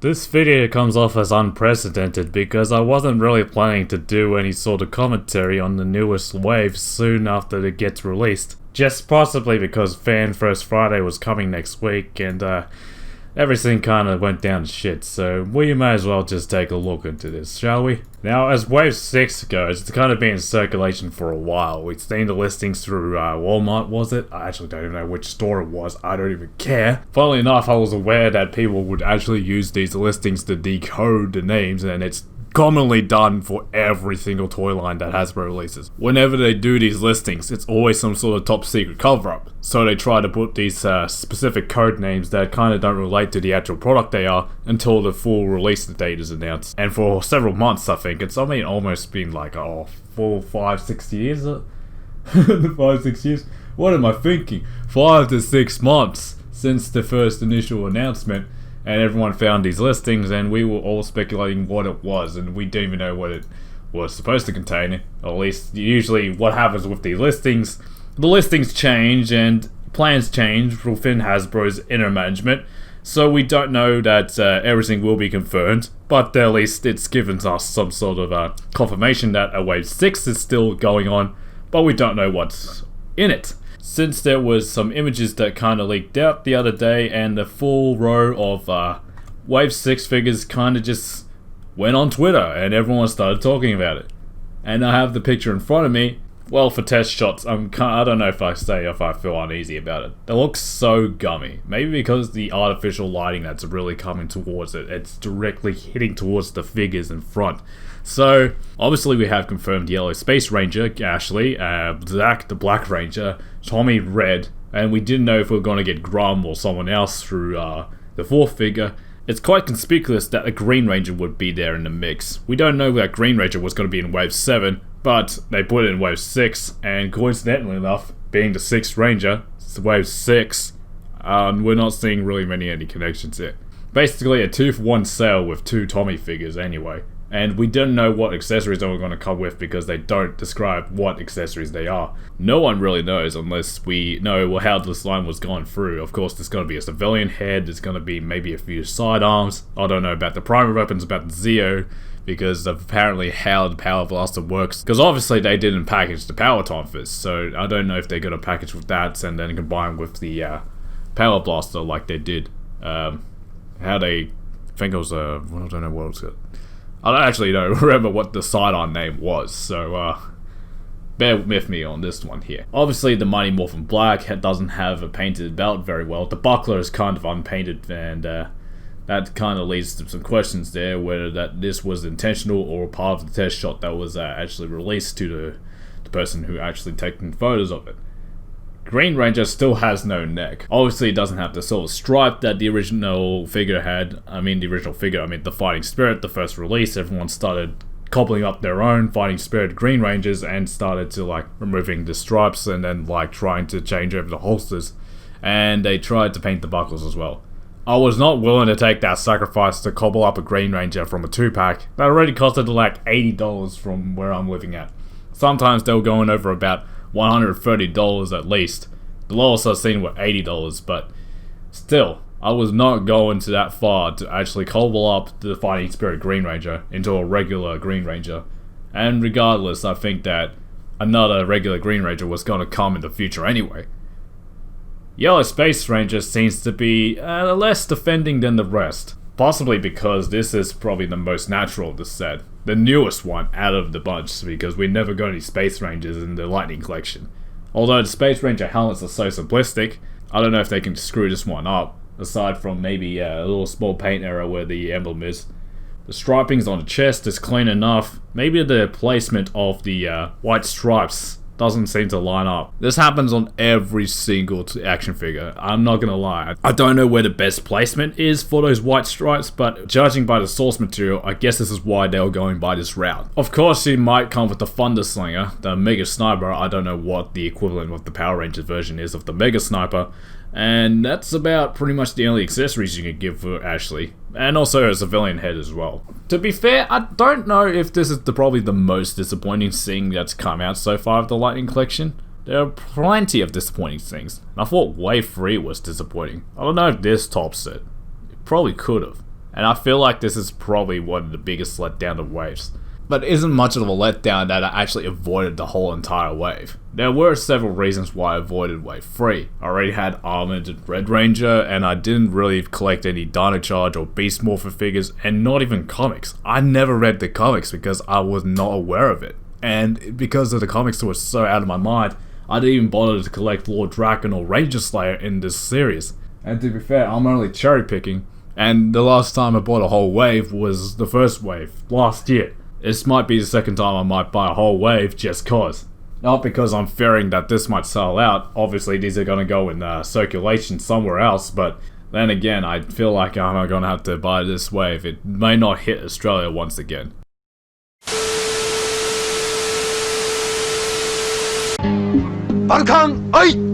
This video comes off as unprecedented because I wasn't really planning to do any sort of commentary on the newest wave soon after it gets released. Just possibly because Fan First Friday was coming next week and everything kinda went down to shit, so we may as well just take a look into this, shall we? Now, as Wave 6 goes, it's kind of been in circulation for a while. We've seen the listings through Walmart, was it? I actually don't even know which store it was, I don't even care. Funnily enough, I was aware that people would actually use these listings to decode the names, and it's commonly done for every single toy line that Hasbro releases. Whenever they do these listings, it's always some sort of top secret cover-up. So they try to put these specific code names that kind of don't relate to the actual product they are until the full release date is announced. And for several months, I think, it's almost been like, 4, 5, 6 years? 5, 6 years? What am I thinking? 5 to 6 months since the first initial announcement. And everyone found these listings, and we were all speculating what it was, and we didn't even know what it was supposed to contain. Or at least, usually what happens with these listings, the listings change, and plans change within Hasbro's inner management, so we don't know that everything will be confirmed, but at least it's given us some sort of confirmation that a Wave 6 is still going on, but we don't know what's in it. Since there was some images that kind of leaked out the other day, and the full row of Wave 6 figures kind of just went on Twitter, and everyone started talking about it. And I have the picture in front of me. Well, for test shots, I don't know if I feel uneasy about it. It looks so gummy. Maybe because the artificial lighting that's really coming towards it, it's directly hitting towards the figures in front. So, obviously we have confirmed Yellow Space Ranger, Ashley, Zach the Black Ranger, Tommy Red, and we didn't know if we were going to get Grum or someone else through the fourth figure. It's quite conspicuous that a Green Ranger would be there in the mix. We don't know that Green Ranger was going to be in Wave 7, but they put it in Wave 6, and coincidentally enough, being the 6th Ranger, it's Wave 6, we're not seeing really any connections here. Basically a 2-for-1 sale with 2 Tommy figures anyway. And we don't know what accessories they were going to come with because they don't describe what accessories they are. No one really knows unless we know how this line was gone through. Of course, there's going to be a civilian head, there's going to be maybe a few sidearms. I don't know about the primary weapons, about the Zeo, because of apparently how the Power Blaster works. Because obviously they didn't package the Power Tonfas, so I don't know if they're going to package with that and then combine with the Power Blaster like they did. I think it was I don't know what it was called. I don't actually remember what the sidearm name was, so bear with me on this one here. Obviously, the Mighty Morphin Black doesn't have a painted belt very well. The buckler is kind of unpainted, and that kind of leads to some questions there, whether this was intentional or part of the test shot that was actually released to the person who actually taken photos of it. Green Ranger still has no neck. Obviously, it doesn't have the silver stripe that the original figure had. The Fighting Spirit, the first release. Everyone started cobbling up their own Fighting Spirit Green Rangers and started to removing the stripes and then trying to change over the holsters. And they tried to paint the buckles as well. I was not willing to take that sacrifice to cobble up a Green Ranger from a 2-pack. That already costed $80 from where I'm living at. Sometimes they were going over about $130 at least. The lowest I've seen were $80, but still, I was not going to that far to actually cobble up the Fighting Spirit Green Ranger into a regular Green Ranger. And regardless, I think that another regular Green Ranger was going to come in the future anyway. Yellow Space Ranger seems to be less defending than the rest. Possibly because this is probably the most natural of the set. The newest one out of the bunch, because we never got any Space Rangers in the Lightning Collection. Although the Space Ranger helmets are so simplistic, I don't know if they can screw this one up, aside from maybe a little small paint error where the emblem is. The stripings on the chest is clean enough. Maybe the placement of the white stripes doesn't seem to line up. This happens on every single action figure, I'm not gonna lie. I don't know where the best placement is for those white stripes, but judging by the source material, I guess this is why they were going by this route. Of course, you might come with the Thunder Slinger, the Mega Sniper. I don't know what the equivalent of the Power Rangers version is of the Mega Sniper, and that's about pretty much the only accessories you can give for Ashley. And also a civilian head as well. To be fair, I don't know if this is probably the most disappointing thing that's come out so far of the Lightning Collection. There are plenty of disappointing things. I thought Wave 3 was disappointing. I don't know if this tops it. It probably could have. and I feel like this is probably one of the biggest letdown of waves. But it isn't much of a letdown that I actually avoided the whole entire wave. There were several reasons why I avoided wave 3. I already had Almond and Red Ranger, and I didn't really collect any Dino Charge or Beast Morpher figures, and not even comics. I never read the comics because I was not aware of it. And because of the comics were so out of my mind, I didn't even bother to collect Lord Draken or Ranger Slayer in this series. And to be fair, I'm only cherry picking, and the last time I bought a whole wave was the first wave, last year. This might be the second time I might buy a whole wave just cause. Not because I'm fearing that this might sell out, obviously these are gonna go in circulation somewhere else, but then again, I feel like I'm gonna have to buy this wave. It may not hit Australia once again. Bangkang, oi!